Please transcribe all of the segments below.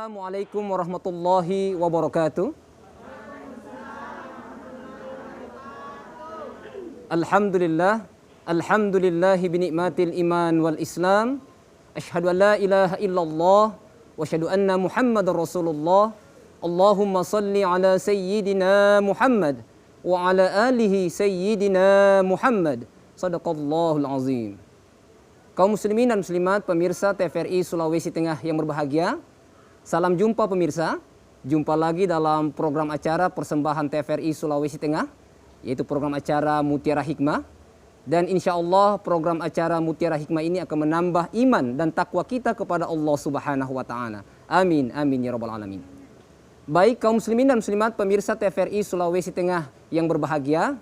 Assalamualaikum warahmatullahi wabarakatuh. Alhamdulillah, alhamdulillahi binikmatil iman wal islam. Asyhadu an la ilaha illallah wa asyhadu anna Muhammadar Rasulullah. Allahumma salli ala sayyidina Muhammad wa ala alihi sayyidina Muhammad. Sadaqallahul azim. Kaum muslimin dan muslimat, pemirsa TVRI Sulawesi Tengah yang berbahagia. Salam jumpa pemirsa. Jumpa lagi dalam program acara persembahan TVRI Sulawesi Tengah, yaitu program acara Mutiara Hikmah. Dan insya Allah program acara Mutiara Hikmah ini akan menambah iman dan takwa kita kepada Allah Subhanahu wa Ta'ala. Amin, amin ya Rabbal Alamin. Baik kaum muslimin dan muslimat, pemirsa TVRI Sulawesi Tengah yang berbahagia.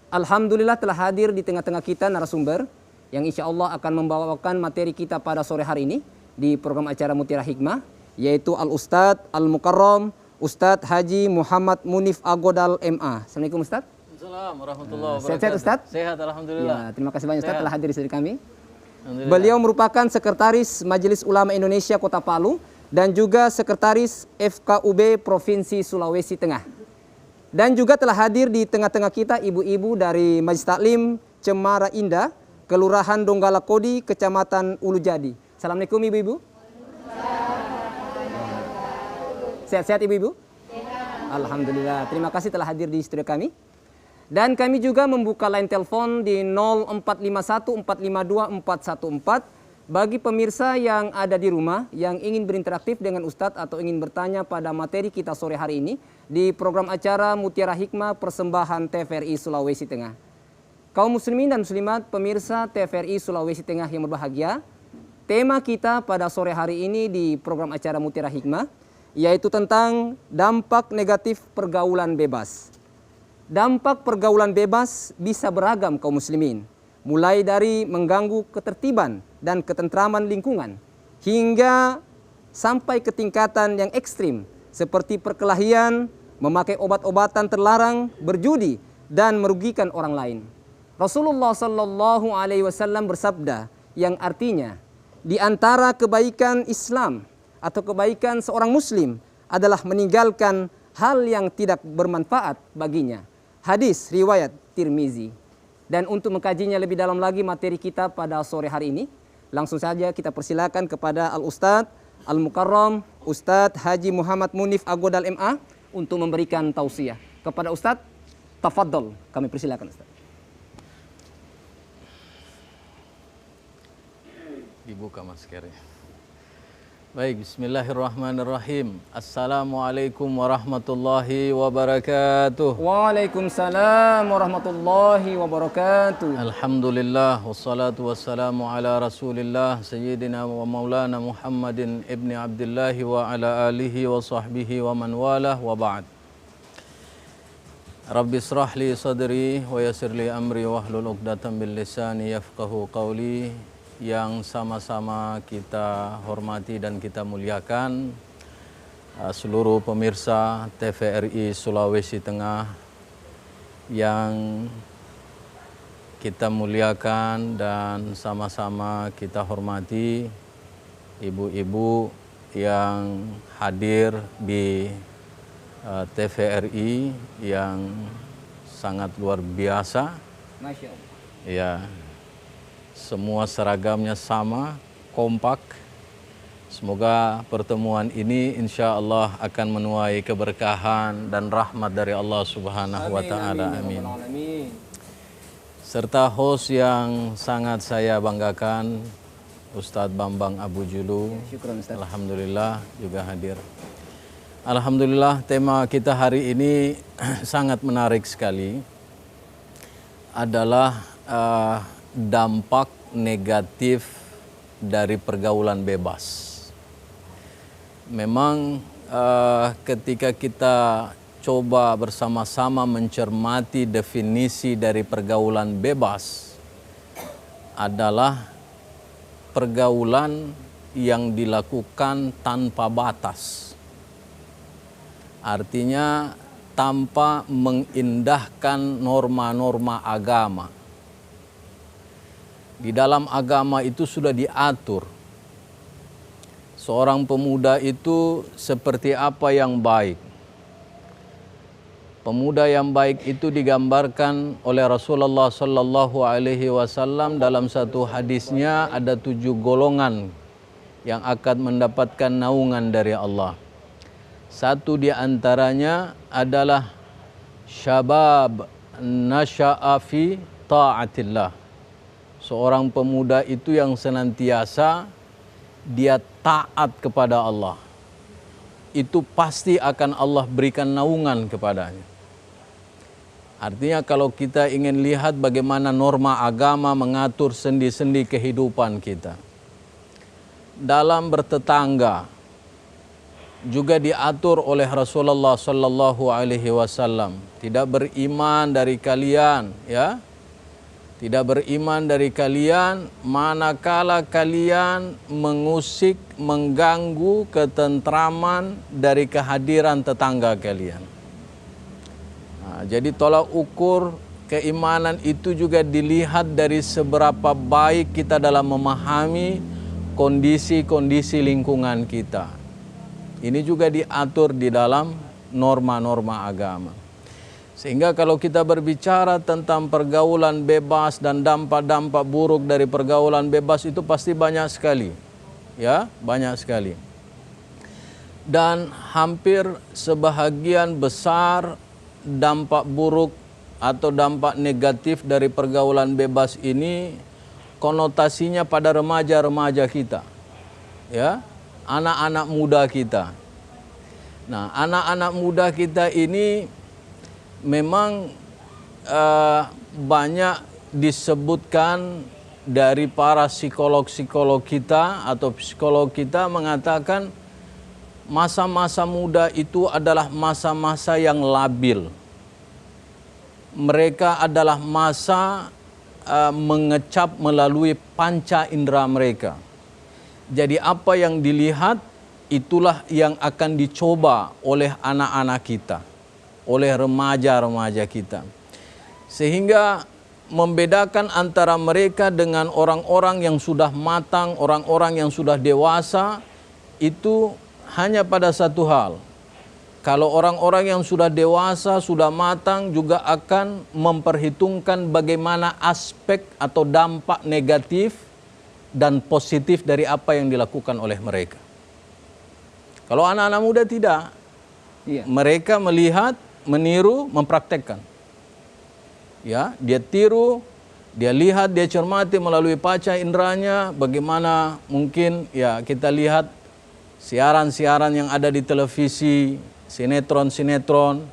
Alhamdulillah telah hadir di tengah-tengah kita narasumber yang insya Allah akan membawakan materi kita pada sore hari ini di program acara Mutiara Hikmah, yaitu Al-Ustadz Al-Mukarram Ustadz Haji Muhammad Munif Agodal MA. Assalamualaikum Ustadz. Assalamualaikum warahmatullahi wabarakatuh. Sehat-sehat Ustadz? Sehat, alhamdulillah. Ya, terima kasih banyak Ustadz telah hadir di sini kami. Beliau merupakan Sekretaris Majelis Ulama Indonesia Kota Palu dan juga Sekretaris FKUB Provinsi Sulawesi Tengah. Dan juga telah hadir di tengah-tengah kita ibu-ibu dari Majelis Taklim Cemara Indah, Kelurahan Donggala Kodi, Kecamatan Ulujadi. Assalamualaikum ibu-ibu. Sehat-sehat ibu-ibu? Alhamdulillah. Terima kasih telah hadir di studio kami. Dan kami juga membuka line telepon di 0451 452 414 bagi pemirsa yang ada di rumah yang ingin berinteraktif dengan Ustadz atau ingin bertanya pada materi kita sore hari ini di program acara Mutiara Hikmah persembahan TVRI Sulawesi Tengah. Kaum muslimin dan muslimat, pemirsa TVRI Sulawesi Tengah yang berbahagia, tema kita pada sore hari ini di program acara Mutiara Hikmah yaitu tentang dampak negatif pergaulan bebas. Dampak pergaulan bebas bisa beragam kaum muslimin, mulai dari mengganggu ketertiban dan ketentraman lingkungan hingga sampai ke tingkatan yang ekstrim seperti perkelahian, memakai obat-obatan terlarang, berjudi dan merugikan orang lain. Rasulullah Sallallahu Alaihi Wasallam bersabda yang artinya di antara kebaikan Islam atau kebaikan seorang Muslim adalah meninggalkan hal yang tidak bermanfaat baginya. Hadis riwayat Tirmizi. Dan untuk mengkajinya lebih dalam lagi materi kita pada sore hari ini, langsung saja kita persilakan kepada Al-Ustadz Al-Mukarram Ustadz Haji Muhammad Munif Agodal MA untuk memberikan tausiah. Kepada Ustadz, tafadhol, kami persilakan Ustadz. Dibuka maskernya. Baik, bismillahirrahmanirrahim. Assalamualaikum warahmatullahi wabarakatuh. Waalaikumsalam warahmatullahi wabarakatuh. Alhamdulillah, wassalatu wassalamu ala rasulillah Sayyidina wa maulana Muhammadin ibni Abdullah wa ala alihi wa sahbihi wa man walah wa ba'd. Rabbi israh li sadri wa yassir li amri wahlul 'uqdatam bil lisani yafqahu qawli. Yang sama-sama kita hormati dan kita muliakan seluruh pemirsa TVRI Sulawesi Tengah yang kita muliakan dan sama-sama kita hormati, ibu-ibu yang hadir di TVRI yang sangat luar biasa. Masya Allah. Ya. Semua seragamnya sama, kompak. Semoga pertemuan ini insya Allah akan menuai keberkahan dan rahmat dari Allah Subhanahu wa Ta'ala. Amin. Serta host yang sangat saya banggakan, Ustadz Bambang Abu Julu. Alhamdulillah juga hadir. Alhamdulillah, tema kita hari ini sangat menarik sekali. Adalah dampak negatif dari pergaulan bebas. Memang ketika kita coba bersama-sama mencermati definisi dari pergaulan bebas, adalah pergaulan yang dilakukan tanpa batas. Artinya tanpa mengindahkan norma-norma agama. Di dalam agama itu sudah diatur seorang pemuda itu seperti apa yang baik. Pemuda yang baik itu digambarkan oleh Rasulullah Sallallahu Alaihi Wasallam dalam satu hadisnya, ada 7 golongan yang akan mendapatkan naungan dari Allah. Satu di antaranya adalah syabab nasya'a fi ta'atillah. Seorang pemuda itu yang senantiasa dia taat kepada Allah. Itu pasti akan Allah berikan naungan kepadanya. Artinya kalau kita ingin lihat bagaimana norma agama mengatur sendi-sendi kehidupan kita. Dalam bertetangga juga diatur oleh Rasulullah Sallallahu Alaihi Wasallam. Tidak beriman dari kalian, ya. Tidak beriman dari kalian manakala kalian mengusik, mengganggu ketentraman dari kehadiran tetangga kalian. Nah, jadi tolak ukur keimanan itu juga dilihat dari seberapa baik kita dalam memahami kondisi-kondisi lingkungan kita. Ini juga diatur di dalam norma-norma agama. Sehingga kalau kita berbicara tentang pergaulan bebas dan dampak-dampak buruk dari pergaulan bebas itu pasti banyak sekali. Ya, banyak sekali. Dan hampir sebahagian besar dampak buruk atau dampak negatif dari pergaulan bebas ini konotasinya pada remaja-remaja kita. Ya, anak-anak muda kita. Nah, anak-anak muda kita ini memang banyak disebutkan dari para psikolog-psikolog kita atau psikolog kita mengatakan masa-masa muda itu adalah masa-masa yang labil. Mereka adalah masa mengecap melalui panca indera mereka. Jadi apa yang dilihat itulah yang akan dicoba oleh anak-anak kita, oleh remaja-remaja kita. Sehingga membedakan antara mereka dengan orang-orang yang sudah matang, orang-orang yang sudah dewasa itu hanya pada satu hal. Kalau orang-orang yang sudah dewasa, sudah matang juga akan memperhitungkan bagaimana aspek atau dampak negatif dan positif dari apa yang dilakukan oleh mereka. Kalau anak-anak muda tidak. Iya. Mereka melihat, meniru, mempraktekkan. Ya, dia tiru, dia lihat, dia cermati melalui panca inderanya bagaimana mungkin ya kita lihat siaran-siaran yang ada di televisi, sinetron-sinetron,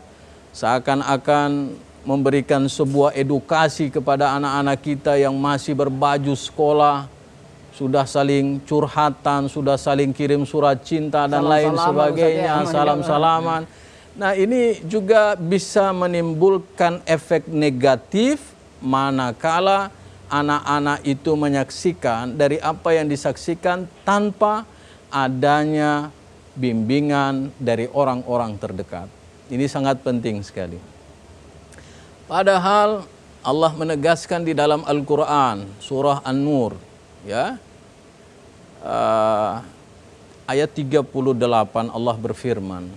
seakan-akan memberikan sebuah edukasi kepada anak-anak kita yang masih berbaju sekolah, sudah saling curhatan, sudah saling kirim surat cinta dan lain sebagainya, salam-salaman. Nah, ini juga bisa menimbulkan efek negatif manakala anak-anak itu menyaksikan dari apa yang disaksikan tanpa adanya bimbingan dari orang-orang terdekat. Ini sangat penting sekali. Padahal Allah menegaskan di dalam Al-Quran, surah An-Nur, ya, ayat 38 Allah berfirman,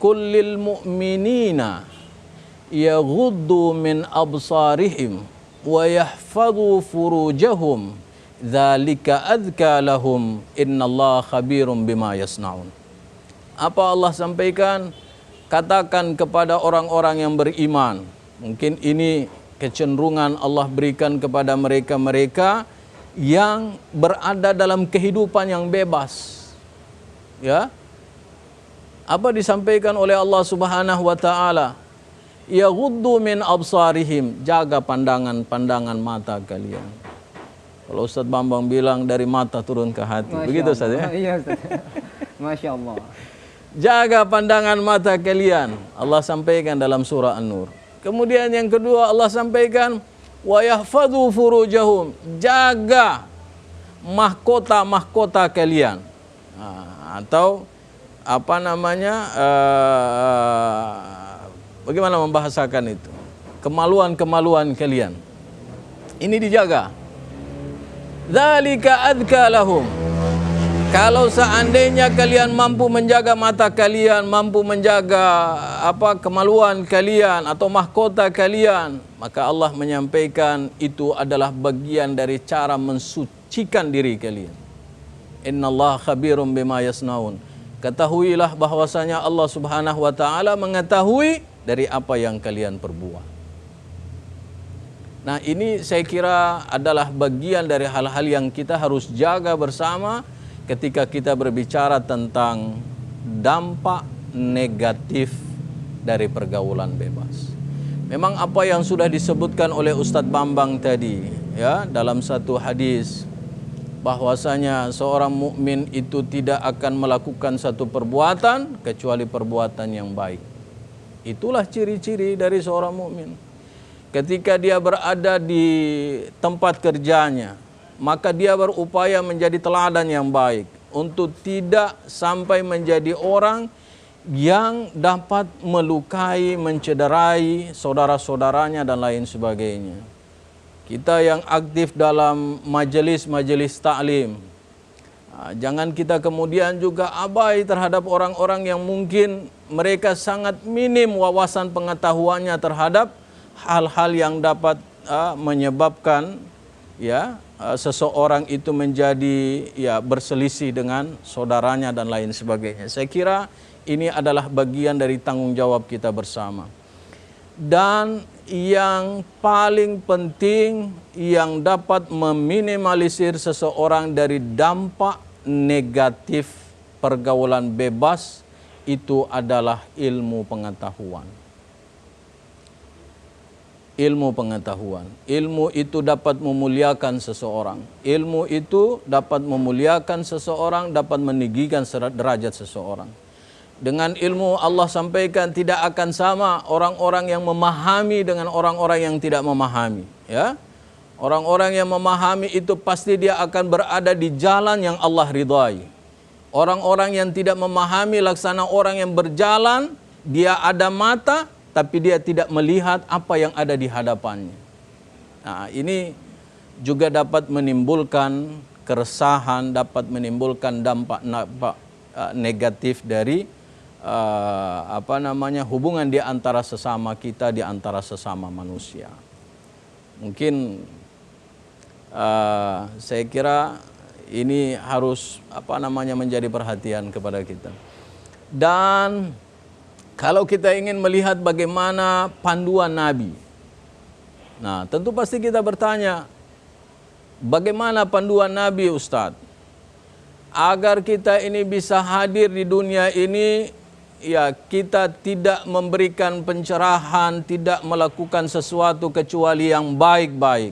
kullil mu'minina yaghuddu min absarihim wa yahfadhu furujahum dzalika adzka lahum innallaha khabirum bima yasnaun. Apa Allah sampaikan? Katakan kepada orang-orang yang beriman. Mungkin ini kecenderungan Allah berikan kepada mereka-mereka yang berada dalam kehidupan yang bebas. Ya. Apa disampaikan oleh Allah Subhanahu wa taala? Yaghuddu min absarihim, jaga pandangan-pandangan mata kalian. Kalau Ustaz Bambang bilang dari mata turun ke hati. Masya begitu Ustaz ya? Iya Ustaz. Masya Allah. Jaga pandangan mata kalian. Allah sampaikan dalam surah An-Nur. Kemudian yang kedua Allah sampaikan wa yahfadhu furujahum, jaga mahkota-mahkota kalian. Atau apa namanya, bagaimana membahasakan itu, kemaluan-kemaluan kalian ini dijaga. Dzalika adzka lahum. Kalau seandainya kalian mampu menjaga mata kalian, mampu menjaga kemaluan kalian atau mahkota kalian, maka Allah menyampaikan itu adalah bagian dari cara mensucikan diri kalian. Innallaha khabirum bima yasnaun. Ketahuilah bahwasanya Allah Subhanahu wa taala mengetahui dari apa yang kalian perbuat. Nah, ini saya kira adalah bagian dari hal-hal yang kita harus jaga bersama ketika kita berbicara tentang dampak negatif dari pergaulan bebas. Memang apa yang sudah disebutkan oleh Ustadz Bambang tadi, ya, dalam satu hadis, bahwasanya seorang mukmin itu tidak akan melakukan satu perbuatan kecuali perbuatan yang baik. Itulah ciri-ciri dari seorang mukmin. Ketika dia berada di tempat kerjanya, maka dia berupaya menjadi teladan yang baik untuk tidak sampai menjadi orang yang dapat melukai, mencederai saudara-saudaranya dan lain sebagainya. Kita yang aktif dalam majelis-majelis taklim, jangan kita kemudian juga abai terhadap orang-orang yang mungkin mereka sangat minim wawasan pengetahuannya terhadap hal-hal yang dapat menyebabkan seseorang itu menjadi berselisih dengan saudaranya dan lain sebagainya. Saya kira ini adalah bagian dari tanggung jawab kita bersama. Dan yang paling penting yang dapat meminimalisir seseorang dari dampak negatif pergaulan bebas itu adalah ilmu pengetahuan. Ilmu pengetahuan. Ilmu itu dapat memuliakan seseorang. Ilmu itu dapat memuliakan seseorang, dapat meninggikan derajat seseorang. Dengan ilmu Allah sampaikan tidak akan sama orang-orang yang memahami dengan orang-orang yang tidak memahami. Ya, orang-orang yang memahami itu pasti dia akan berada di jalan yang Allah ridhai. Orang-orang yang tidak memahami laksana orang yang berjalan, dia ada mata, tapi dia tidak melihat apa yang ada di hadapannya. Nah, ini juga dapat menimbulkan keresahan, dapat menimbulkan dampak negatif dari hubungan di antara sesama kita, di antara sesama manusia. Mungkin saya kira ini harus menjadi perhatian kepada kita. Dan kalau kita ingin melihat bagaimana panduan Nabi, nah tentu pasti kita bertanya, bagaimana panduan Nabi, Ustadz? Agar kita ini bisa hadir di dunia ini, ya kita tidak memberikan pencerahan, tidak melakukan sesuatu kecuali yang baik-baik.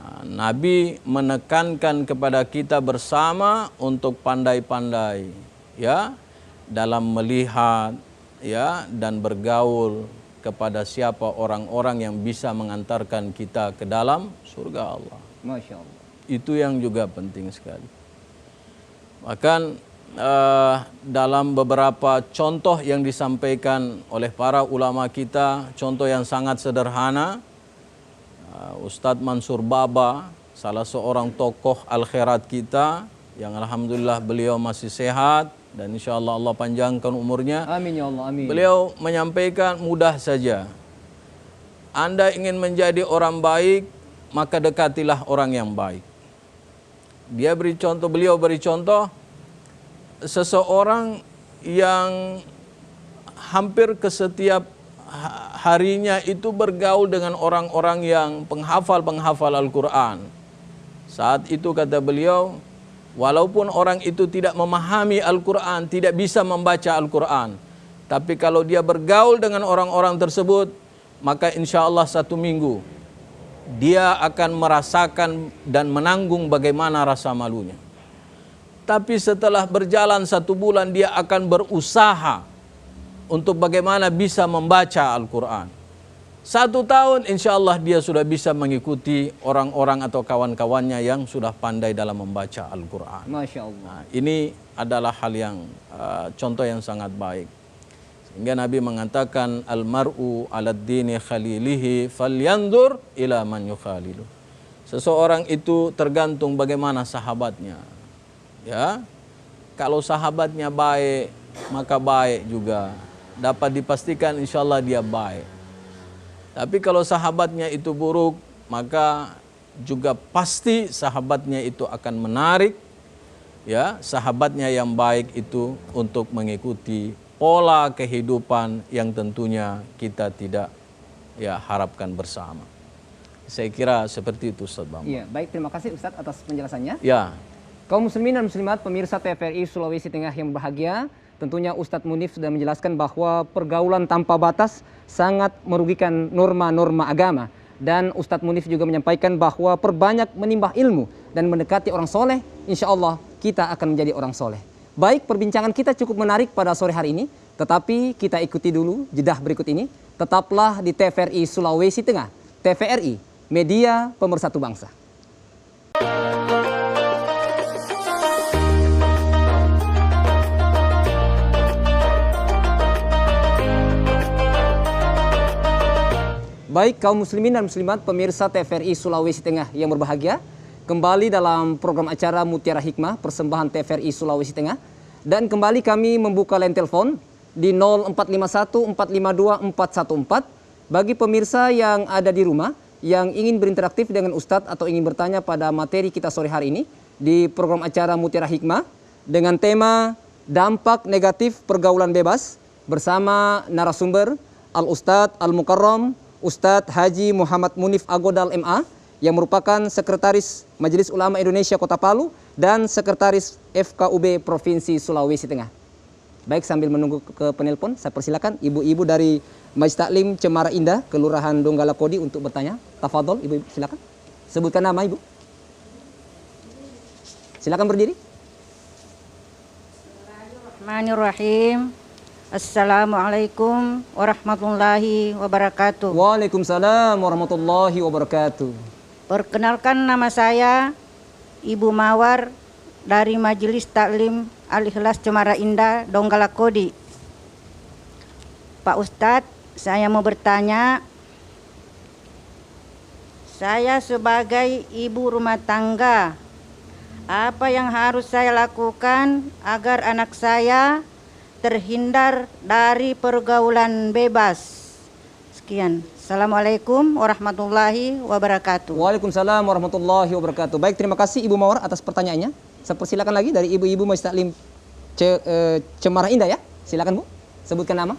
Nah, Nabi menekankan kepada kita bersama untuk pandai-pandai, ya, dalam melihat, ya, dan bergaul kepada siapa orang-orang yang bisa mengantarkan kita ke dalam surga Allah. Masya Allah. Itu yang juga penting sekali. Bahkan dalam beberapa contoh yang disampaikan oleh para ulama kita, contoh yang sangat sederhana, Ustadz Mansur Baba, salah seorang tokoh al-khairat kita, yang alhamdulillah beliau masih sehat, dan insya Allah Allah panjangkan umurnya. Amin ya Allah, amin. Beliau menyampaikan mudah saja. Anda ingin menjadi orang baik, maka dekatilah orang yang baik. Beliau beri contoh, seseorang yang hampir ke setiap harinya itu bergaul dengan orang-orang yang penghafal Al-Quran. Saat itu kata beliau, walaupun orang itu tidak memahami Al-Quran, tidak bisa membaca Al-Quran, tapi kalau dia bergaul dengan orang-orang tersebut, maka insya Allah 1 minggu dia akan merasakan dan menanggung bagaimana rasa malunya. Tapi setelah berjalan 1 bulan, dia akan berusaha untuk bagaimana bisa membaca Al-Quran. 1 tahun insya Allah dia sudah bisa mengikuti orang-orang atau kawan-kawannya yang sudah pandai dalam membaca Al-Quran. Masya Allah. Nah, ini adalah hal yang contoh yang sangat baik. Sehingga Nabi mengatakan, Al-mar'u ala dini khalilihi falyandur ila man yukhalilu. Seseorang itu tergantung bagaimana sahabatnya. Ya, kalau sahabatnya baik, maka baik juga. Dapat dipastikan insya Allah dia baik. Tapi kalau sahabatnya itu buruk, maka juga pasti sahabatnya itu akan menarik ya sahabatnya yang baik itu untuk mengikuti pola kehidupan yang tentunya kita tidak ya harapkan bersama. Saya kira seperti itu Ustaz Bambang. Iya, baik, terima kasih Ustadz atas penjelasannya. Ya. Kaum muslimin dan muslimat pemirsa TVRI Sulawesi Tengah yang berbahagia, tentunya Ustadz Munif sudah menjelaskan bahwa pergaulan tanpa batas sangat merugikan norma-norma agama. Dan Ustadz Munif juga menyampaikan bahwa perbanyak menimbah ilmu dan mendekati orang soleh, insya Allah kita akan menjadi orang soleh. Baik, perbincangan kita cukup menarik pada sore hari ini, tetapi kita ikuti dulu jedah berikut ini. Tetaplah di TVRI Sulawesi Tengah, TVRI, media pemersatu bangsa. Baik kaum muslimin dan muslimat pemirsa TVRI Sulawesi Tengah yang berbahagia, kembali dalam program acara Mutiara Hikmah persembahan TVRI Sulawesi Tengah, dan kembali kami membuka line telepon di 0451 452 414 bagi pemirsa yang ada di rumah yang ingin berinteraktif dengan Ustadz atau ingin bertanya pada materi kita sore hari ini di program acara Mutiara Hikmah dengan tema dampak negatif pergaulan bebas bersama narasumber Al-Ustadz Al-Mukarram Ustadz Haji Muhammad Munif Agodal MA yang merupakan Sekretaris Majelis Ulama Indonesia Kota Palu dan Sekretaris FKUB Provinsi Sulawesi Tengah. Baik, sambil menunggu ke penelpon, saya persilakan ibu-ibu dari Majelis Taklim Cemara Indah, Kelurahan Donggala Kodi untuk bertanya. Tafadhol, ibu-ibu silakan. Sebutkan nama ibu. Silakan berdiri. Bismillahirrahmanirrahim. Assalamualaikum warahmatullahi wabarakatuh. Waalaikumsalam warahmatullahi wabarakatuh. Perkenalkan, nama saya Ibu Mawar dari Majelis Taklim Al-Ikhlas Cemara Indah, Donggala Kodi. Pak Ustadz, saya mau bertanya. Saya sebagai ibu rumah tangga, apa yang harus saya lakukan agar anak saya terhindar dari pergaulan bebas? Sekian. Assalamualaikum warahmatullahi wabarakatuh. Waalaikumsalam warahmatullahi wabarakatuh. Baik, terima kasih Ibu Mawar atas pertanyaannya. Saya persilakan lagi dari ibu-ibu Majelis Taklim Cemara Indah ya. Silakan Bu, sebutkan nama.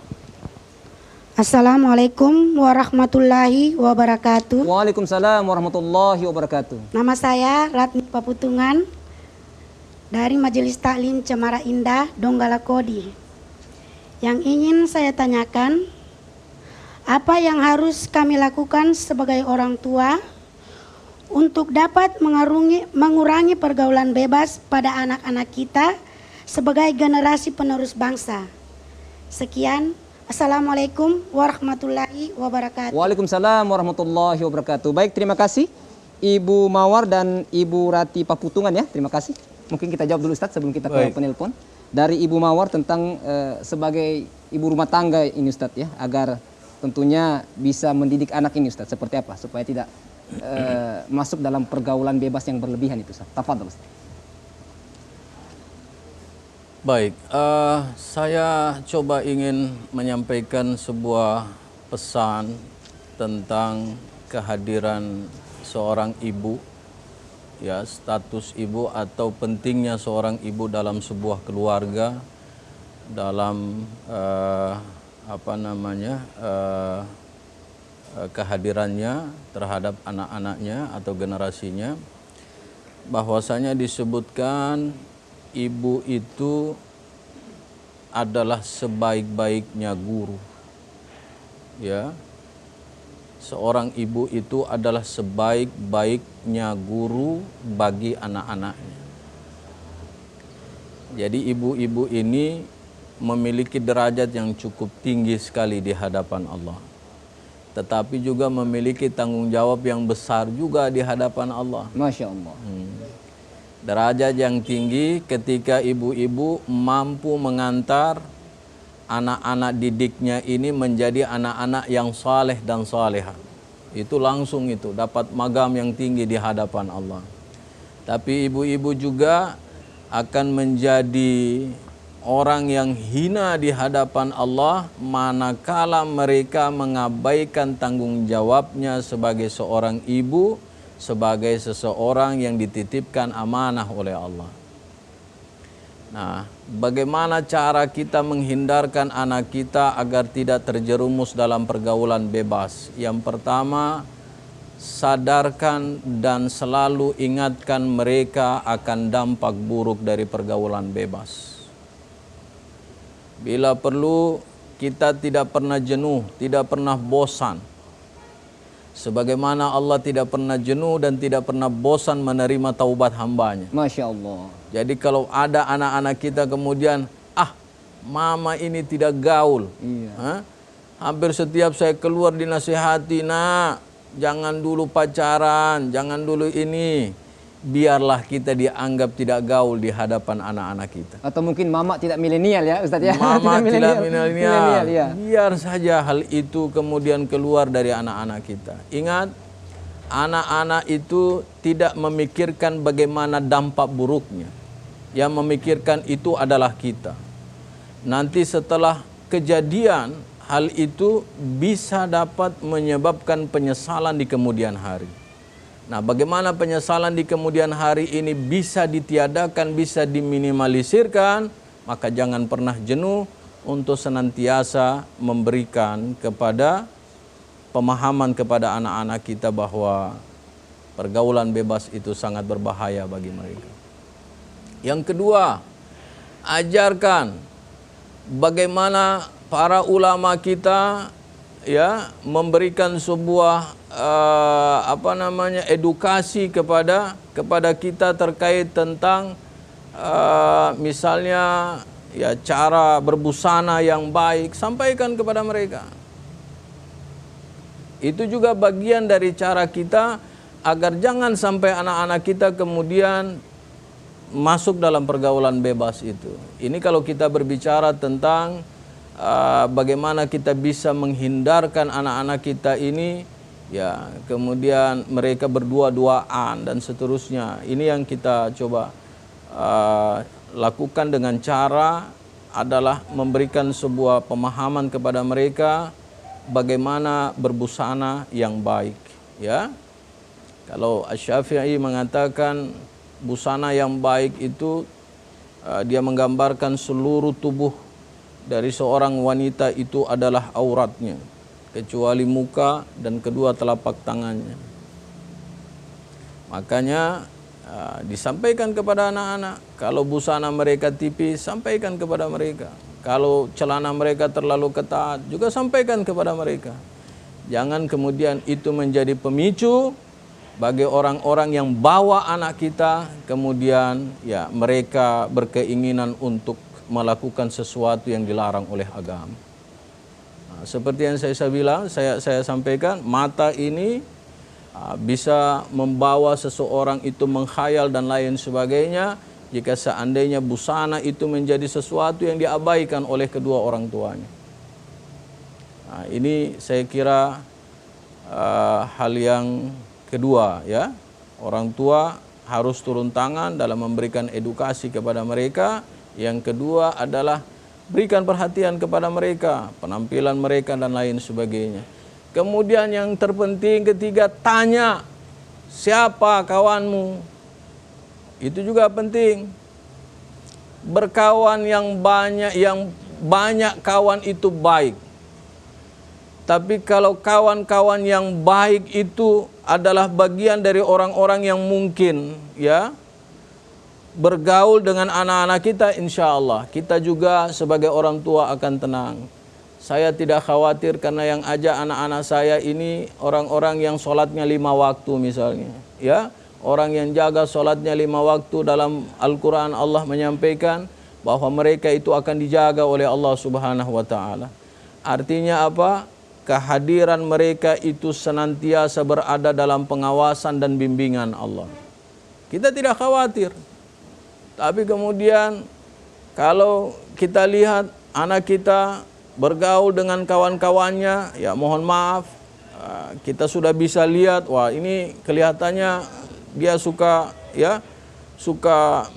Assalamualaikum warahmatullahi wabarakatuh. Waalaikumsalam warahmatullahi wabarakatuh. Nama saya Ratni Paputungan dari Majelis Taklim Cemara Indah, Donggala Kodi. Yang ingin saya tanyakan, apa yang harus kami lakukan sebagai orang tua untuk dapat mengurangi pergaulan bebas pada anak-anak kita sebagai generasi penerus bangsa? Sekian. Assalamualaikum warahmatullahi wabarakatuh. Waalaikumsalam warahmatullahi wabarakatuh. Baik, terima kasih Ibu Mawar dan Ibu Rati Paputungan ya. Terima kasih. Mungkin kita jawab dulu Ustadz sebelum kita ke penelpon. Dari Ibu Mawar tentang sebagai ibu rumah tangga ini Ustadz ya, agar tentunya bisa mendidik anak ini Ustadz seperti apa supaya tidak masuk dalam pergaulan bebas yang berlebihan itu Ustadz. Tafadhol Ustadz. Baik, saya coba ingin menyampaikan sebuah pesan tentang kehadiran seorang ibu, ya, status ibu atau pentingnya seorang ibu dalam sebuah keluarga, dalam kehadirannya terhadap anak-anaknya atau generasinya, bahwasanya disebutkan ibu itu adalah sebaik-baiknya guru. Ya. Seorang ibu itu adalah sebaik-baiknya guru bagi anak-anaknya. Jadi ibu-ibu ini memiliki derajat yang cukup tinggi sekali di hadapan Allah. Tetapi juga memiliki tanggung jawab yang besar juga di hadapan Allah. Masya Allah. Derajat yang tinggi ketika ibu-ibu mampu mengantar anak-anak didiknya ini menjadi anak-anak yang saleh dan salehah. Itu langsung itu dapat magam yang tinggi di hadapan Allah. Tapi ibu-ibu juga akan menjadi orang yang hina di hadapan Allah manakala mereka mengabaikan tanggung jawabnya sebagai seorang ibu, sebagai seseorang yang dititipkan amanah oleh Allah. Nah, bagaimana cara kita menghindarkan anak kita agar tidak terjerumus dalam pergaulan bebas? Yang pertama, sadarkan dan selalu ingatkan mereka akan dampak buruk dari pergaulan bebas. Bila perlu, kita tidak pernah jenuh, tidak pernah bosan. Sebagaimana Allah tidak pernah jenuh dan tidak pernah bosan menerima taubat hambanya. Masya Allah. Jadi kalau ada anak-anak kita kemudian, mama ini tidak gaul. Iya. Hampir setiap saya keluar dinasihati, nak, jangan dulu pacaran, jangan dulu ini. Biarlah kita dianggap tidak gaul di hadapan anak-anak kita. Atau mungkin mama tidak milenial ya Ustaz ya. Mama tidak milenial. Ya. Biar saja hal itu kemudian keluar dari anak-anak kita. Ingat, anak-anak itu tidak memikirkan bagaimana dampak buruknya. Yang memikirkan itu adalah kita. Nanti setelah kejadian, hal itu bisa dapat menyebabkan penyesalan di kemudian hari. Nah, bagaimana penyesalan di kemudian hari ini bisa ditiadakan, bisa diminimalisirkan, maka jangan pernah jenuh untuk senantiasa memberikan kepada pemahaman kepada anak-anak kita bahwa pergaulan bebas itu sangat berbahaya bagi mereka. Yang kedua, ajarkan bagaimana para ulama kita ya memberikan sebuah edukasi kepada kita terkait tentang misalnya ya cara berbusana yang baik, sampaikan kepada mereka. Itu juga bagian dari cara kita agar jangan sampai anak-anak kita kemudian masuk dalam pergaulan bebas itu. Ini kalau kita berbicara tentang bagaimana kita bisa menghindarkan anak-anak kita ini, ya kemudian mereka berdua-duaan dan seterusnya. Ini yang kita coba lakukan dengan cara adalah memberikan sebuah pemahaman kepada mereka bagaimana berbusana yang baik. Ya, kalau Asy-Syafi'i mengatakan busana yang baik itu dia menggambarkan seluruh tubuh dari seorang wanita itu adalah auratnya, kecuali muka dan kedua telapak tangannya. Makanya disampaikan kepada anak-anak, kalau busana mereka tipis, sampaikan kepada mereka. Kalau celana mereka terlalu ketat, juga sampaikan kepada mereka. Jangan kemudian itu menjadi pemicu bagi orang-orang yang bawa anak kita, kemudian ya mereka berkeinginan untuk melakukan sesuatu yang dilarang oleh agama. Nah, seperti yang saya bilang, saya sampaikan, mata ini bisa membawa seseorang itu menghayal dan lain sebagainya jika seandainya busana itu menjadi sesuatu yang diabaikan oleh kedua orang tuanya. Nah, ini saya kira hal yang kedua, ya. Orang tua harus turun tangan dalam memberikan edukasi kepada mereka. Yang kedua adalah berikan perhatian kepada mereka, penampilan mereka dan lain sebagainya. Kemudian yang terpenting ketiga, tanya siapa kawanmu. Itu juga penting. Berkawan yang banyak kawan itu baik. Tapi kalau kawan-kawan yang baik itu adalah bagian dari orang-orang yang mungkin ya bergaul dengan anak-anak kita, insya Allah kita juga sebagai orang tua akan tenang. Saya tidak khawatir karena yang ajak anak-anak saya ini orang-orang yang sholatnya 5 waktu misalnya. Ya, orang yang jaga sholatnya 5 waktu. Dalam Al-Quran Allah menyampaikan bahwa mereka itu akan dijaga oleh Allah Subhanahu wa Ta'ala. Artinya apa? Kehadiran mereka itu senantiasa berada dalam pengawasan dan bimbingan Allah. Kita tidak khawatir. Tapi kemudian kalau kita lihat anak kita bergaul dengan kawan-kawannya, ya mohon maaf, kita sudah bisa lihat, wah ini kelihatannya dia suka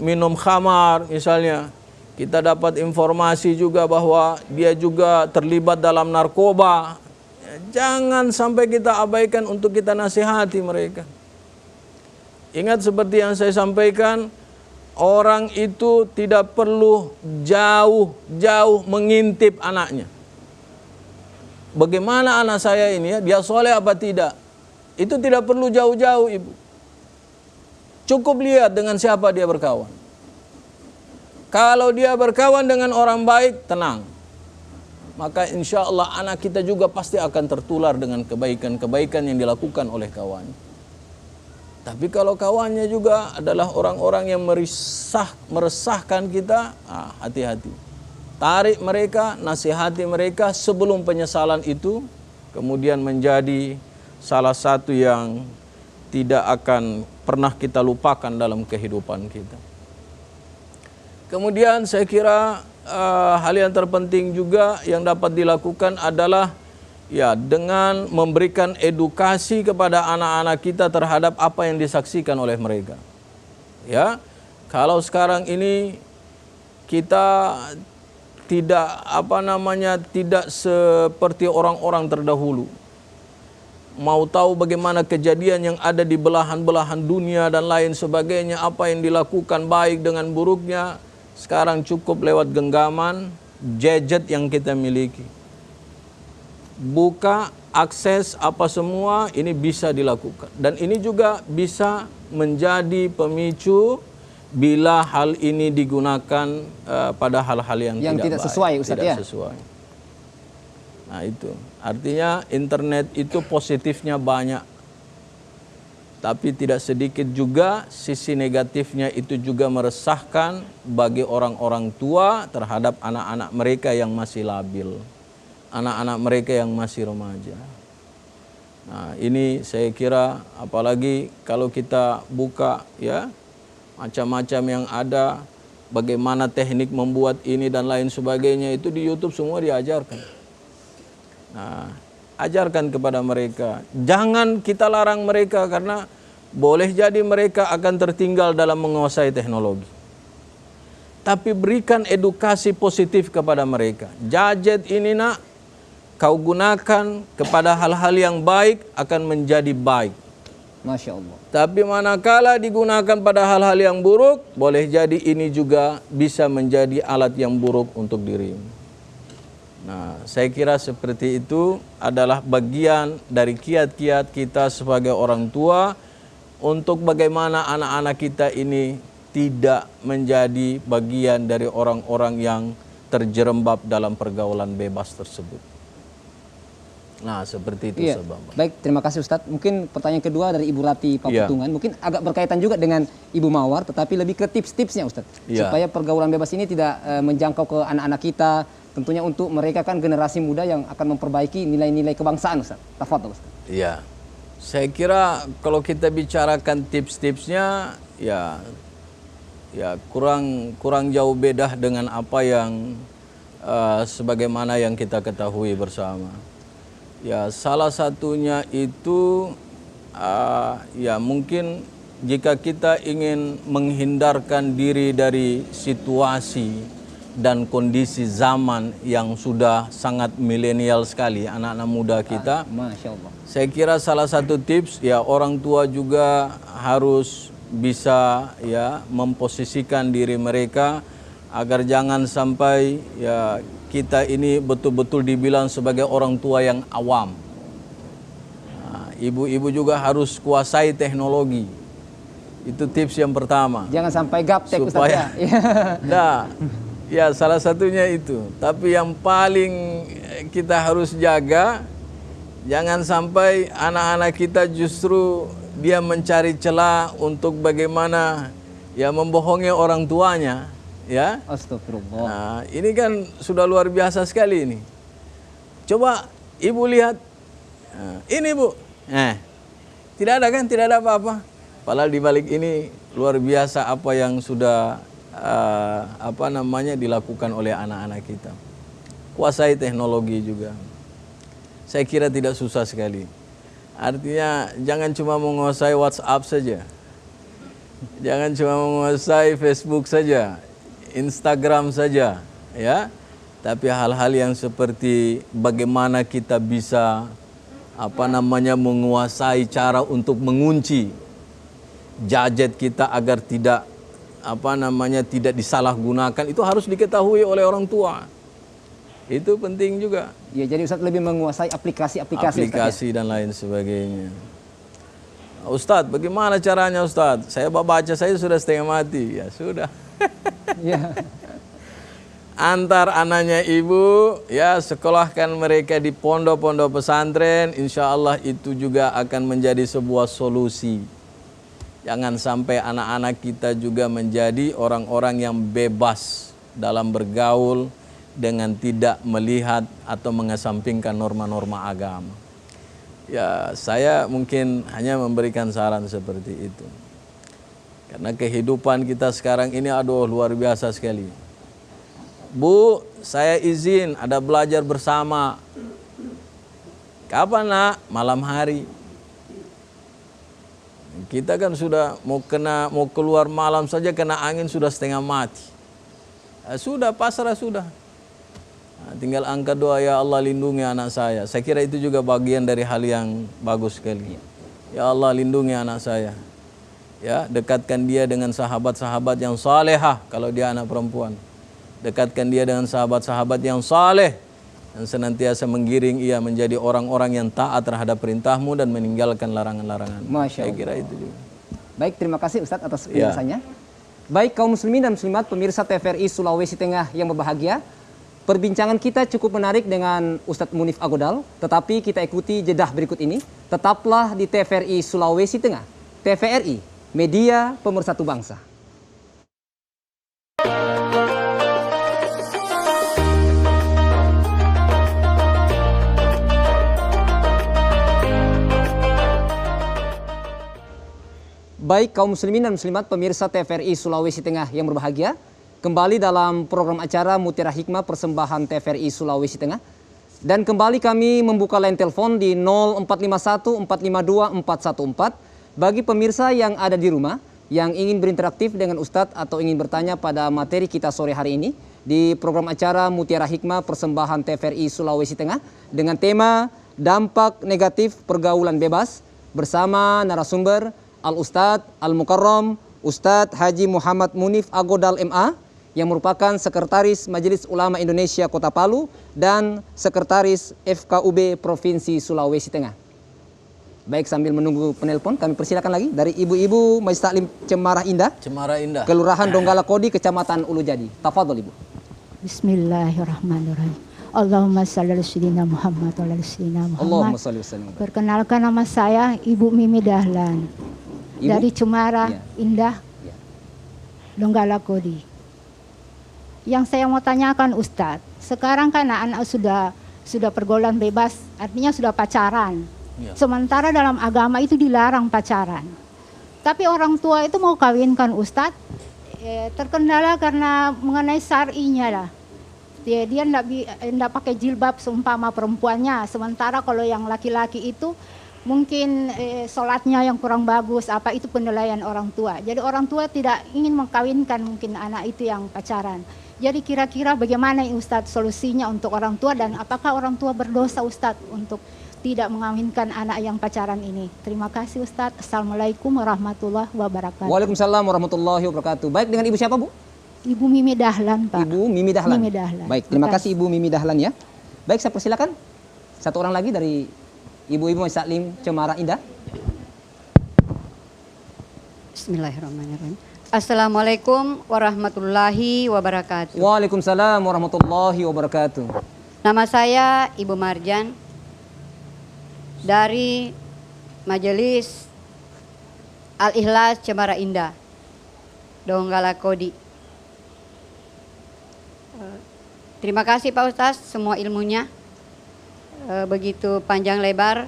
minum khamar misalnya. Kita dapat informasi juga bahwa dia juga terlibat dalam narkoba. Jangan sampai kita abaikan untuk kita nasihati mereka. Ingat seperti yang saya sampaikan, orang itu tidak perlu jauh-jauh mengintip anaknya. Bagaimana anak saya ini ya, dia soleh apa tidak? Itu tidak perlu jauh-jauh ibu. Cukup lihat dengan siapa dia berkawan. Kalau dia berkawan dengan orang baik, tenang. Maka insya Allah anak kita juga pasti akan tertular dengan kebaikan-kebaikan yang dilakukan oleh kawannya. Tapi kalau kawannya juga adalah orang-orang yang meresahkan kita, hati-hati. Tarik mereka, nasihati mereka sebelum penyesalan itu kemudian menjadi salah satu yang tidak akan pernah kita lupakan dalam kehidupan kita. Kemudian saya kira hal yang terpenting juga yang dapat dilakukan adalah ya dengan memberikan edukasi kepada anak-anak kita terhadap apa yang disaksikan oleh mereka. Ya, kalau sekarang ini kita tidak seperti orang-orang terdahulu. Mau tahu bagaimana kejadian yang ada di belahan-belahan dunia dan lain sebagainya, apa yang dilakukan baik dengan buruknya, sekarang cukup lewat genggaman gadget yang kita miliki. Buka, akses apa semua ini bisa dilakukan. Dan ini juga bisa menjadi pemicu bila hal ini digunakan pada hal-hal yang tidak sesuai, baik, Ustaz, tidak ya? sesuai. Nah itu, artinya internet itu positifnya banyak. Tapi tidak sedikit juga sisi negatifnya itu juga meresahkan bagi orang-orang tua terhadap anak-anak mereka yang masih labil. Anak-anak mereka yang masih remaja. Nah ini saya kira apalagi kalau kita buka ya, macam-macam yang ada, bagaimana teknik membuat ini dan lain sebagainya, itu di YouTube semua diajarkan. Nah, ajarkan kepada mereka. Jangan kita larang mereka karena boleh jadi mereka akan tertinggal dalam menguasai teknologi. Tapi berikan edukasi positif kepada mereka. Gadget ini nak, kau gunakan kepada hal-hal yang baik akan menjadi baik. Masya Allah. Tapi manakala digunakan pada hal-hal yang buruk, boleh jadi ini juga bisa menjadi alat yang buruk untuk dirimu. Nah, saya kira seperti itu adalah bagian dari kiat-kiat kita sebagai orang tua untuk bagaimana anak-anak kita ini tidak menjadi bagian dari orang-orang yang terjerembab dalam pergaulan bebas tersebut. Nah, seperti itu sebab. Baik, terima kasih Ustadz. Mungkin pertanyaan kedua dari Ibu Rati Paputungan, mungkin agak berkaitan juga dengan Ibu Mawar, tetapi lebih ke tips-tipsnya Ustadz. Supaya pergaulan bebas ini tidak menjangkau ke anak-anak kita, tentunya untuk mereka kan generasi muda yang akan memperbaiki nilai-nilai kebangsaan Ustadz. Tafadhol Ustadz. Iya. Saya kira kalau kita bicarakan tips-tipsnya ya kurang jauh beda dengan apa yang sebagaimana yang kita ketahui bersama. Ya, salah satunya itu ya mungkin jika kita ingin menghindarkan diri dari situasi dan kondisi zaman yang sudah sangat milenial sekali anak-anak muda kita. Masya Allah. Saya kira salah satu tips ya orang tua juga harus bisa ya memposisikan diri mereka agar jangan sampai ya kita ini betul-betul dibilang sebagai orang tua yang awam. Nah, ibu-ibu juga harus kuasai teknologi. Itu tips yang pertama. Jangan sampai gaptek supaya, Ustaz. Nah, ya salah satunya itu. Tapi yang paling kita harus jaga, jangan sampai anak-anak kita justru dia mencari celah untuk bagaimana ya membohongi orang tuanya. Ya, Astagfirullah. Nah, ini kan sudah luar biasa sekali ini. Coba ibu lihat, nah, ini bu, tidak ada kan, tidak ada apa-apa. Padahal di balik ini luar biasa apa yang sudah dilakukan oleh anak-anak kita. Kuasai teknologi juga. Saya kira tidak susah sekali. Artinya jangan cuma menguasai WhatsApp saja. Jangan cuma menguasai Facebook saja, Instagram saja, ya. Tapi hal-hal yang seperti bagaimana kita bisa menguasai cara untuk mengunci gadget kita agar tidak tidak disalahgunakan, itu harus diketahui oleh orang tua. Itu penting juga. Ya, jadi Ustadz lebih menguasai aplikasi dan lain sebagainya. Ustadz, bagaimana caranya Ustadz? Saya baca saya sudah setengah mati. Ya sudah. Ya. Antar anaknya ibu, ya sekolahkan mereka di pondok-pondok pesantren. Insya Allah itu juga akan menjadi sebuah solusi. Jangan sampai anak-anak kita juga menjadi orang-orang yang bebas dalam bergaul dengan tidak melihat atau mengesampingkan norma-norma agama. Ya, saya mungkin hanya memberikan saran seperti itu. Karena kehidupan kita sekarang ini luar biasa sekali. Bu, saya izin ada belajar bersama. Kapan nak? Malam hari. Kita kan sudah mau keluar malam saja kena angin sudah setengah mati. Sudah pasrah sudah. Tinggal angkat doa, ya Allah lindungi anak saya. Saya kira itu juga bagian dari hal yang bagus sekali. Ya Allah lindungi anak saya. Ya, dekatkan dia dengan sahabat-sahabat yang salehah kalau dia anak perempuan. Dekatkan dia dengan sahabat-sahabat yang saleh dan senantiasa menggiring ia menjadi orang-orang yang taat terhadap perintahmu dan meninggalkan larangan-larangan. Masya Allah. Saya kira itu juga. Baik, terima kasih Ustadz atas penjelasannya. Baik kaum muslimin dan muslimat pemirsa TVRI Sulawesi Tengah yang berbahagia. Perbincangan kita cukup menarik dengan Ustadz Munif Agodal, tetapi kita ikuti jedah berikut ini. Tetaplah di TVRI Sulawesi Tengah. TVRI, media pemersatu bangsa. Baik kaum muslimin dan muslimat pemirsa TVRI Sulawesi Tengah yang berbahagia. Kembali dalam program acara Mutiara Hikmah persembahan TVRI Sulawesi Tengah. Dan kembali kami membuka line telepon di 0451 452 414 bagi pemirsa yang ada di rumah yang ingin berinteraktif dengan Ustadz atau ingin bertanya pada materi kita sore hari ini di program acara Mutiara Hikmah persembahan TVRI Sulawesi Tengah dengan tema dampak negatif pergaulan bebas bersama narasumber Al-Ustadz Al-Mukarram Ustadz Haji Muhammad Munif Agodal MA yang merupakan Sekretaris Majelis Ulama Indonesia Kota Palu dan Sekretaris FKUB Provinsi Sulawesi Tengah. Baik, sambil menunggu penelpon kami persilakan lagi dari ibu-ibu Majelis Taklim Cemara Indah. Cemara Indah. Kelurahan Donggala Kodi, Kecamatan Ulu Jadi. Tafadhol Ibu. Bismillahirrahmanirrahim. Allahumma shalli ala sayyidina Muhammad wa ala sayyidina Muhammad. Allahumma shalli wa sallim. Perkenalkan nama saya Ibu Mimi Dahlan. Ibu? Dari Cemara Indah. Ya. Donggala Kodi. Yang saya mau tanyakan Ustadz, sekarang kan anak-anak sudah pergaulan bebas, artinya sudah pacaran. Ya. Sementara dalam agama itu dilarang pacaran. Tapi orang tua itu mau kawinkan Ustadz, terkendala karena mengenai syar'inya lah. Dia enggak pakai jilbab seumpama perempuannya. Sementara kalau yang laki-laki itu mungkin sholatnya yang kurang bagus, apa itu penilaian orang tua. Jadi orang tua tidak ingin mengkawinkan mungkin anak itu yang pacaran. Jadi kira-kira bagaimana Ustadz solusinya untuk orang tua dan apakah orang tua berdosa Ustadz untuk tidak mengawinkan anak yang pacaran ini? Terima kasih Ustadz. Assalamualaikum warahmatullahi wabarakatuh. Waalaikumsalam warahmatullahi wabarakatuh. Baik, dengan Ibu siapa Bu? Ibu Mimi Dahlan Pak. Ibu Mimi Dahlan. Mimi Dahlan. Baik, terima kasih Ibu Mimi Dahlan ya. Baik, saya persilakan satu orang lagi dari Ibu-Ibu Majelis Taklim Cemara Indah. Bismillahirrahmanirrahim. Assalamualaikum warahmatullahi wabarakatuh. Waalaikumsalam warahmatullahi wabarakatuh. Nama saya Ibu Marjan dari Majelis Al-Ikhlas Cemara Indah, Donggala Kodi. Terima kasih Pak Ustadz semua ilmunya. Begitu panjang lebar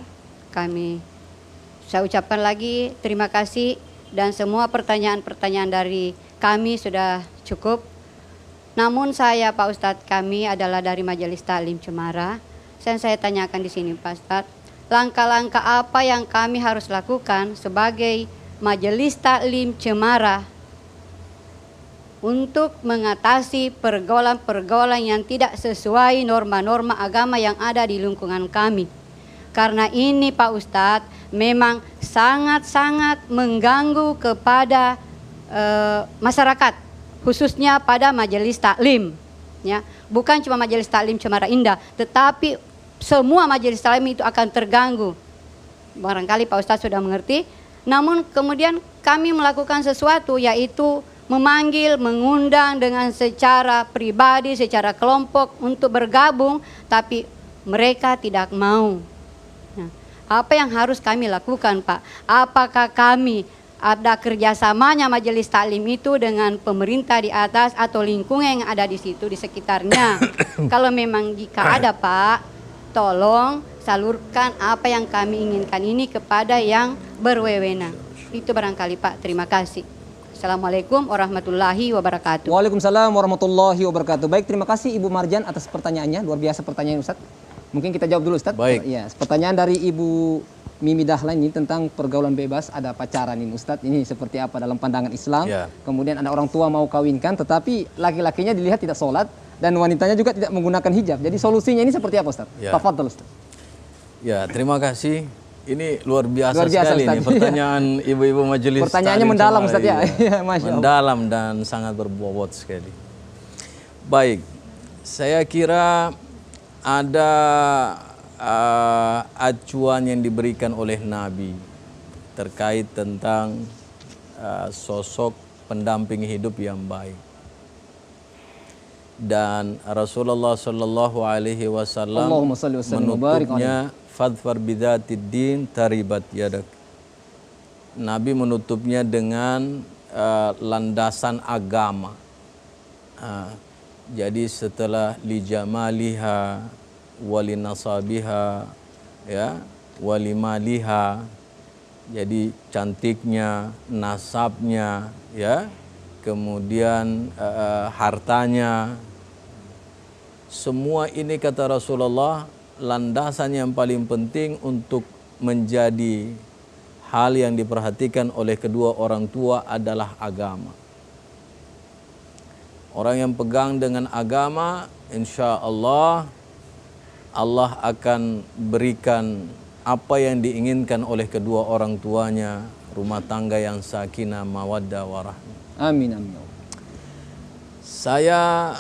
saya ucapkan lagi terima kasih. Dan semua pertanyaan-pertanyaan dari kami sudah cukup. Namun saya Pak Ustadz, kami adalah dari Majelis Taklim Cemara. Saya tanyakan di sini Pak Ustadz, langkah-langkah apa yang kami harus lakukan sebagai Majelis Taklim Cemara untuk mengatasi pergaulan-pergaulan yang tidak sesuai norma-norma agama yang ada di lingkungan kami. Karena ini Pak Ustadz memang sangat-sangat mengganggu kepada masyarakat, khususnya pada majelis taklim. Ya, bukan cuma majelis taklim Cemara Indah, tetapi semua majelis taklim itu akan terganggu. Barangkali Pak Ustadz sudah mengerti. Namun kemudian kami melakukan sesuatu, yaitu memanggil, mengundang dengan secara pribadi, secara kelompok untuk bergabung, tapi mereka tidak mau. Nah, apa yang harus kami lakukan, Pak? Apakah kami ada kerjasamanya majelis taklim itu dengan pemerintah di atas atau lingkungan yang ada di situ, di sekitarnya? Kalau memang jika ada, Pak, tolong salurkan apa yang kami inginkan ini kepada yang berwenang. Itu barangkali, Pak. Terima kasih. Assalamualaikum warahmatullahi wabarakatuh. Waalaikumsalam warahmatullahi wabarakatuh. Baik, terima kasih Ibu Marjan atas pertanyaannya. Luar biasa pertanyaan Ustadz. Mungkin kita jawab dulu Ustadz. Baik. Ya, pertanyaan dari Ibu Mimi Dahlan ini tentang pergaulan bebas, ada pacaran ini Ustadz. Ini seperti apa dalam pandangan Islam? Ya. Kemudian ada orang tua mau kawinkan, tetapi laki-lakinya dilihat tidak sholat dan wanitanya juga tidak menggunakan hijab. Jadi solusinya ini seperti apa Ustadz? Ya. Tafadhol Ustadz. Ya, terima kasih. Ini luar biasa, Luar biasa, sekali Ustaz. nih pertanyaan ibu-ibu majelis. Pertanyaannya taklim mendalam, Cemara. Ustaz, ya. Iya. Iya, Masya Allah. Mendalam dan sangat berbobot sekali. Baik, saya kira ada acuan yang diberikan oleh Nabi terkait tentang sosok pendamping hidup yang baik. Dan Rasulullah Shallallahu Alaihi Wasallam Allahumma salli wa sallim wa barik menutupnya fadfar bidzatid din taribat yadak. Nabi menutupnya dengan landasan agama. Jadi setelah lijamaliha walinasabiha, ya, walimaliha, jadi cantiknya, nasabnya, ya, kemudian hartanya, semua ini kata Rasulullah landasan yang paling penting untuk menjadi hal yang diperhatikan oleh kedua orang tua adalah agama. Orang yang pegang dengan agama, insya Allah, Allah akan berikan apa yang diinginkan oleh kedua orang tuanya, rumah tangga yang sakinah, mawaddah, warahmah. Amin, amin. Saya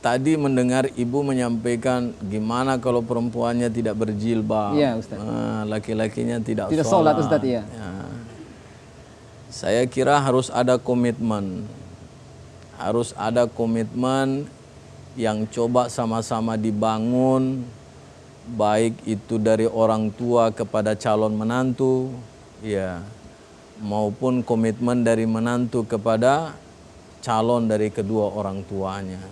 tadi mendengar ibu menyampaikan gimana kalau perempuannya tidak berjilbab, Iya, Ustaz. Laki-lakinya tidak sholat, Ustaz, iya. Ya. Saya kira harus ada komitmen, harus ada komitmen yang coba sama-sama dibangun, baik itu dari orang tua kepada calon menantu, ya, maupun komitmen dari menantu kepada calon dari kedua orang tuanya.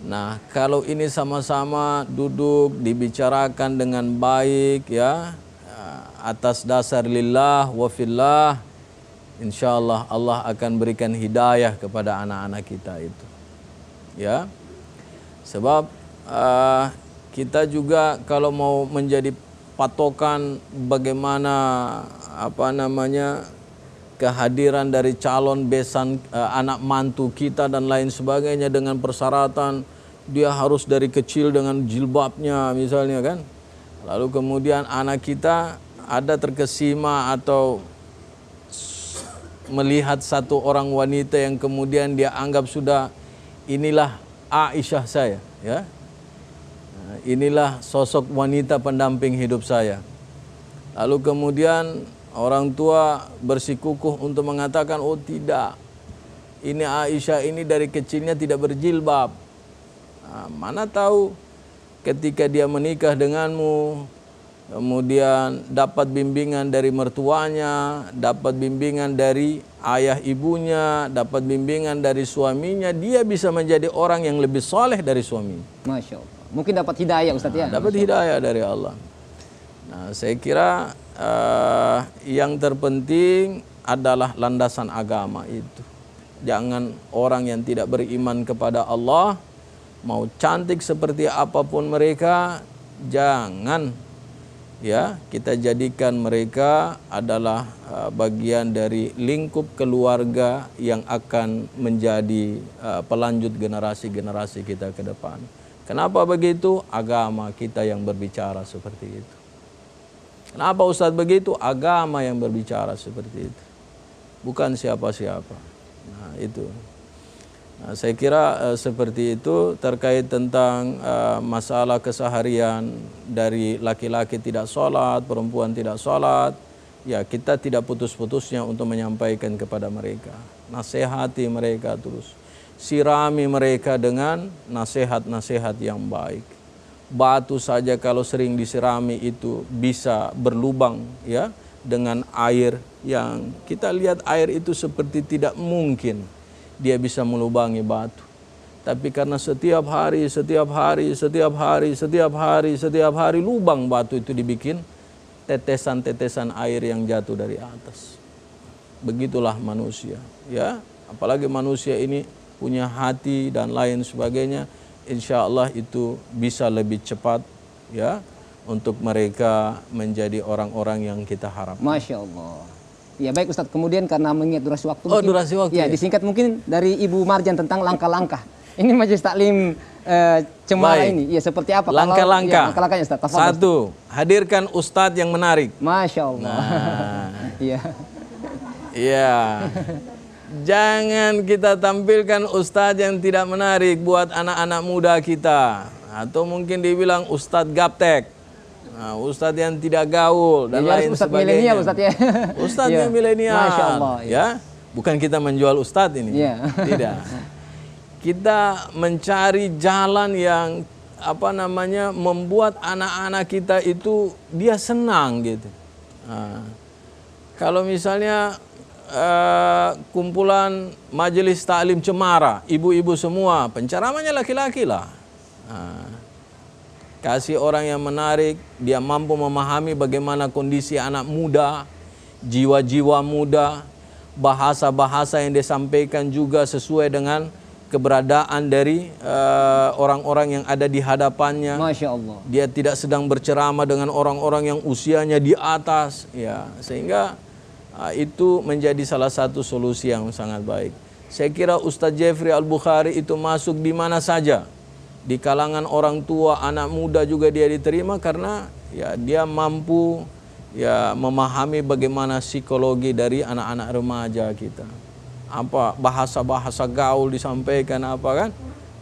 Nah, kalau ini sama-sama duduk dibicarakan dengan baik, ya, atas dasar lillah wa fillah, insyaallah Allah akan berikan hidayah kepada anak-anak kita itu, ya. Sebab kita juga kalau mau menjadi patokan bagaimana kehadiran dari calon besan anak mantu kita dan lain sebagainya dengan persyaratan dia harus dari kecil dengan jilbabnya misalnya kan. Lalu kemudian anak kita ada terkesima atau melihat satu orang wanita yang kemudian dia anggap sudah inilah Aisyah saya, ya. Inilah sosok wanita pendamping hidup saya. Lalu kemudian orang tua bersikukuh untuk mengatakan, oh tidak, ini Aisyah ini dari kecilnya tidak berjilbab. Nah, mana tahu ketika dia menikah denganmu, kemudian dapat bimbingan dari mertuanya, dapat bimbingan dari ayah ibunya, dapat bimbingan dari suaminya, dia bisa menjadi orang yang lebih soleh dari suaminya. Masya Allah. Mungkin dapat hidayah Ustaz, ya. Dapat hidayah dari Allah. Nah, saya kira yang terpenting adalah landasan agama itu. Jangan orang yang tidak beriman kepada Allah mau cantik seperti apapun mereka, jangan ya kita jadikan mereka adalah bagian dari lingkup keluarga yang akan menjadi pelanjut generasi-generasi kita ke depan. Kenapa begitu? Agama kita yang berbicara seperti itu. Kenapa Ustadz begitu? Agama yang berbicara seperti itu, bukan siapa-siapa. Nah itu. Nah, saya kira seperti itu terkait tentang masalah keseharian dari laki-laki tidak sholat, perempuan tidak sholat. Ya kita tidak putus-putusnya untuk menyampaikan kepada mereka, nasihati mereka terus, sirami mereka dengan nasihat-nasihat yang baik. Batu saja kalau sering disirami itu bisa berlubang ya dengan air yang kita lihat air itu seperti tidak mungkin dia bisa melubangi batu. Tapi karena setiap hari lubang batu itu dibikin tetesan-tetesan air yang jatuh dari atas. Begitulah manusia ya, apalagi manusia ini punya hati dan lain sebagainya. Insya Allah itu bisa lebih cepat ya untuk mereka menjadi orang-orang yang kita harapkan. Masya Allah. Ya baik Ustadz, kemudian karena mengingat durasi waktu. Oh durasi waktu ya. Disingkat mungkin dari Ibu Marjan tentang langkah-langkah. Ini Majelis Taklim Cemara ini. Ya seperti apa? Langkah-langkah. Langkah-langkahnya Ustadz. Tafadhol. 1. Hadirkan Ustadz yang menarik. Masya Allah. Iya. Iya. Jangan kita tampilkan ustadz yang tidak menarik buat anak-anak muda kita. Atau mungkin dibilang ustadz gaptek. Nah, ustadz yang tidak gaul dan lain ustadz sebagainya. Milenial, ustadz ya. Ustadz yang milenial. Masya Allah. Ya. Bukan kita menjual ustadz ini. Ya. Tidak. Kita mencari jalan yang membuat anak-anak kita itu dia senang gitu. Nah, kalau misalnya kumpulan Majelis Taklim Cemara, ibu-ibu semua, penceramahnya laki-laki lah. Nah, kasih orang yang menarik, dia mampu memahami bagaimana kondisi anak muda, jiwa-jiwa muda, bahasa-bahasa yang disampaikan juga sesuai dengan keberadaan dari orang-orang yang ada di hadapannya. Masya Allah. Dia tidak sedang berceramah dengan orang-orang yang usianya di atas, ya, sehingga itu menjadi salah satu solusi yang sangat baik. Saya kira Ustadz Jeffrey Al-Bukhari itu masuk di mana saja. Di kalangan orang tua, anak muda juga dia diterima karena ya dia mampu ya memahami bagaimana psikologi dari anak-anak remaja kita. Apa bahasa-bahasa gaul disampaikan apa kan?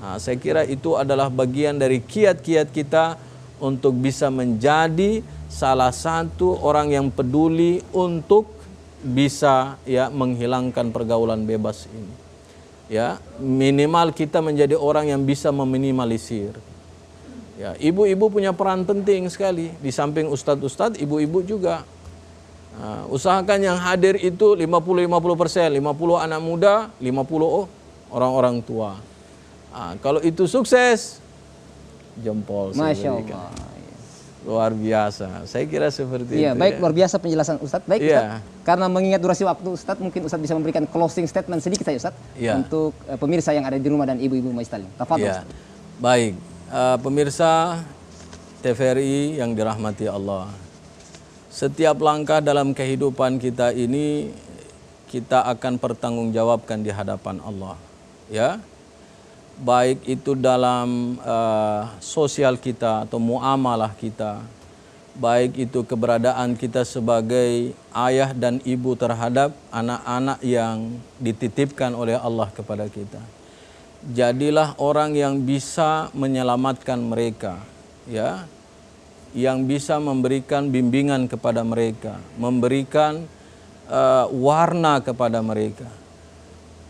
Nah, saya kira itu adalah bagian dari kiat-kiat kita untuk bisa menjadi salah satu orang yang peduli untuk bisa ya menghilangkan pergaulan bebas ini. Ya, minimal kita menjadi orang yang bisa meminimalisir. Ya, ibu-ibu punya peran penting sekali. Di samping ustadz-ustadz, ibu-ibu juga. Nah, usahakan yang hadir itu 50-50%, 50 anak muda, 50 orang-orang tua. Nah, kalau itu sukses, jempol. Masya Allah. Luar biasa. Saya kira seperti itu. Iya, baik, Ya. luar biasa penjelasan Ustadz. Baik, Iya. Ustadz. Karena mengingat durasi waktu Ustadz, mungkin Ustadz bisa memberikan closing statement sedikit saja Ustadz. Iya. Untuk pemirsa yang ada di rumah dan ibu-ibu Majelis Taklim. Tafadhol. Ya. Baik, pemirsa TVRI yang dirahmati Allah. Setiap langkah dalam kehidupan kita ini kita akan pertanggungjawabkan di hadapan Allah. Ya. Baik itu dalam sosial kita atau muamalah kita, baik itu keberadaan kita sebagai ayah dan ibu terhadap anak-anak yang dititipkan oleh Allah kepada kita. Jadilah orang yang bisa menyelamatkan mereka, ya, yang bisa memberikan bimbingan kepada mereka, memberikan warna kepada mereka,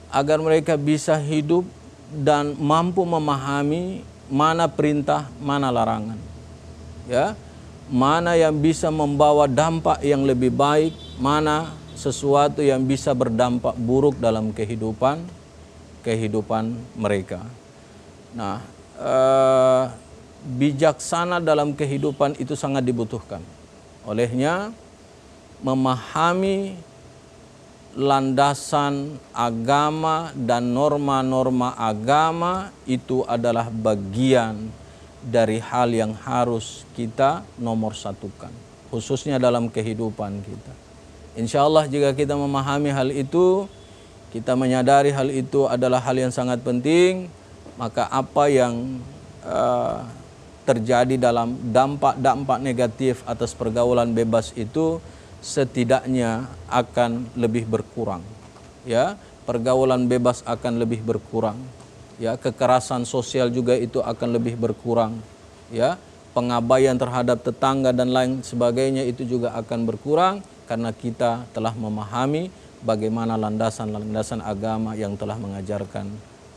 agar mereka bisa hidup dan mampu memahami mana perintah, mana larangan. Ya, mana yang bisa membawa dampak yang lebih baik, mana sesuatu yang bisa berdampak buruk dalam kehidupan mereka. Nah, bijaksana dalam kehidupan itu sangat dibutuhkan. Olehnya memahami landasan agama dan norma-norma agama itu adalah bagian dari hal yang harus kita nomor satukan, khususnya dalam kehidupan kita. Insya Allah jika kita memahami hal itu, kita menyadari hal itu adalah hal yang sangat penting, maka apa yang terjadi dalam dampak-dampak negatif atas pergaulan bebas itu setidaknya akan lebih berkurang. Ya, pergaulan bebas akan lebih berkurang. Ya, kekerasan sosial juga itu akan lebih berkurang. Ya, pengabaian terhadap tetangga dan lain sebagainya itu juga akan berkurang karena kita telah memahami bagaimana landasan-landasan agama yang telah mengajarkan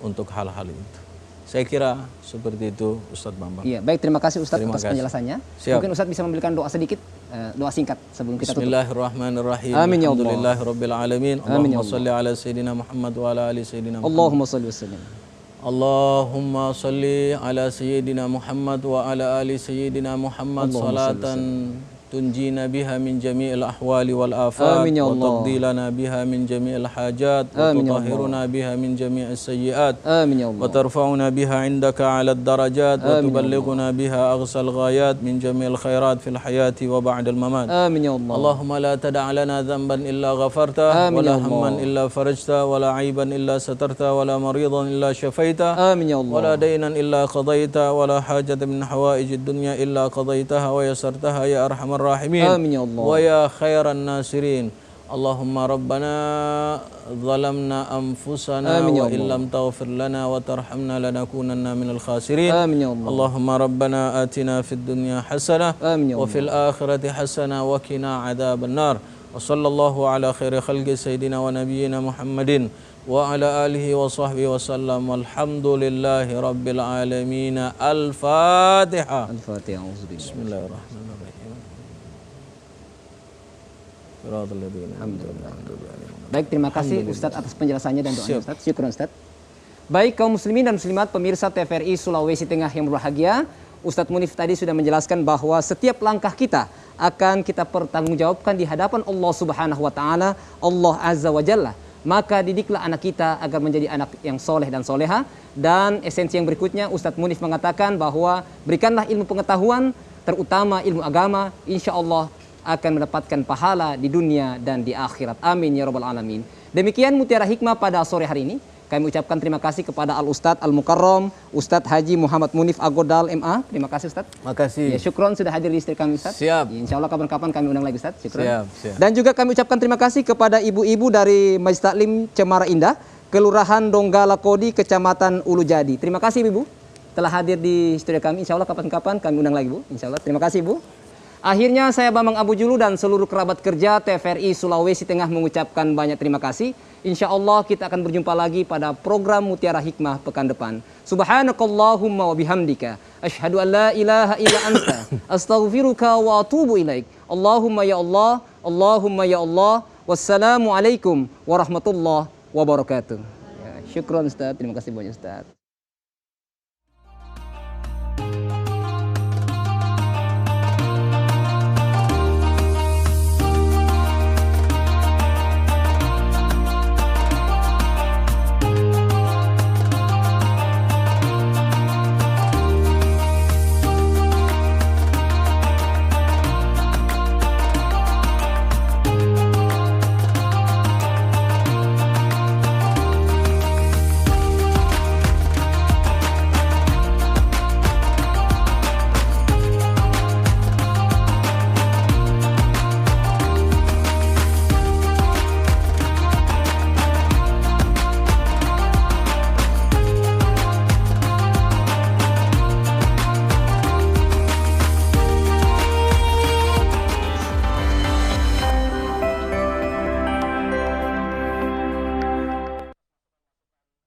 untuk hal-hal itu. Saya kira seperti itu Ustadz Bambang. Iya, baik, terima kasih Ustadz Terima atas kasih. penjelasannya. Siap. Mungkin Ustadz bisa memberikan doa sedikit, doa singkat sebelum kita tutup. Bismillahirrahmanirrahim. Amin ya Allah. Alhamdulillahirabbil alamin. Amin ya Allahumma shalli ala sayyidina Muhammad wa ala ali sayyidina Muhammad. Allahumma shalli wa sallim. Allahumma salli ala sayyidina Muhammad wa ala ali sayyidina Muhammad Allahumma salli salatan tunjina biha min jami'il ahwali wal afat Amin ya wa Allah. taqdilana biha min jami'il hajat wa Amin ya tutahhiruna biha min jami'is sayyiat Amin ya wa Allah. tarfa'una biha indaka 'ala ad-darajat wa Amin ya tuballighuna biha aghsal ghayat min jami'il khairat fil hayati wa ba'dal mamat. Amin ya Allah. Allahumma la tada' lana dhanban illa ghafarta Amin wa la ya Allah. hamman illa farajta wa la 'aiban illa satarta wa la maridan illa shafaita Amin ya Allah. ولا دينا إلا قضيت ولا حاجة من حوائج الدنيا إلا قضيتها ويسرتها يا أرحم الراحمين آمين يا الله. ويا خير الناصرين اللهم ربنا ظلمنا أنفسنا آمين يا وإن الله. لم تغفر لنا وترحمنا لنكونن من الخاسرين آمين يا الله. اللهم ربنا آتنا في الدنيا حسنة آمين يا وفي الآخرة حسنة وقنا عذاب النار وصلى الله على خير خلق سيدنا ونبينا محمد وعلى آله وصحبه وسلم والحمد لله رب العالمين الفاتحة. Al-Fatihah. Auzubillah. بسم الله الرحمن الرحيم صراط الذين أنعمت عليهم. Baik, terima kasih Ustadz atas penjelasannya dan doanya Ustadz. Syukran Ustadz. Baik, kaum muslimin dan muslimat pemirsa TVRI Sulawesi Tengah yang berbahagia, Ustadz Munif tadi sudah menjelaskan bahwa setiap langkah kita akan kita pertanggungjawabkan di hadapan Allah Subhanahu wa taala, Allah Azza wa Jalla. Maka didiklah anak kita agar menjadi anak yang soleh dan soleha. Dan esensi yang berikutnya Ustadz Munif mengatakan bahwa berikanlah ilmu pengetahuan, terutama ilmu agama, insya Allah akan mendapatkan pahala di dunia dan di akhirat. Amin ya rabbal alamin. Demikian Mutiara Hikmah pada sore hari ini. Kami ucapkan terima kasih kepada Al-Ustadz Al-Mukarram, Ustadz Haji Muhammad Munif Agodal MA. Terima kasih Ustadz. Makasih. Ya, syukron sudah hadir di istri kami Ustadz. Siap. Ya, insya Allah kapan-kapan kami undang lagi Ustadz. Syukron. Siap. Dan juga kami ucapkan terima kasih kepada ibu-ibu dari Majelis Taklim Cemara Indah, Kelurahan Donggala Kodi, Kecamatan Ulu Jadi. Terima kasih Ibu telah hadir di studio kami. Insya Allah kapan-kapan kami undang lagi Bu. Insya Allah. Terima kasih Bu. Akhirnya saya Bambang Abu Julu dan seluruh kerabat kerja TVRI Sulawesi Tengah mengucapkan banyak terima kasih. Insya Allah kita akan berjumpa lagi pada program Mutiara Hikmah pekan depan. Subhanakallahumma wa bihamdika asyhadu an la ilaha illa anta astaghfiruka wa atubu ilaik. Allahumma ya Allah, Allahumma ya Allah. Wassalamualaikum warahmatullahi wabarakatuh. Ya, syukron Ustaz, terima kasih banyak Ustaz.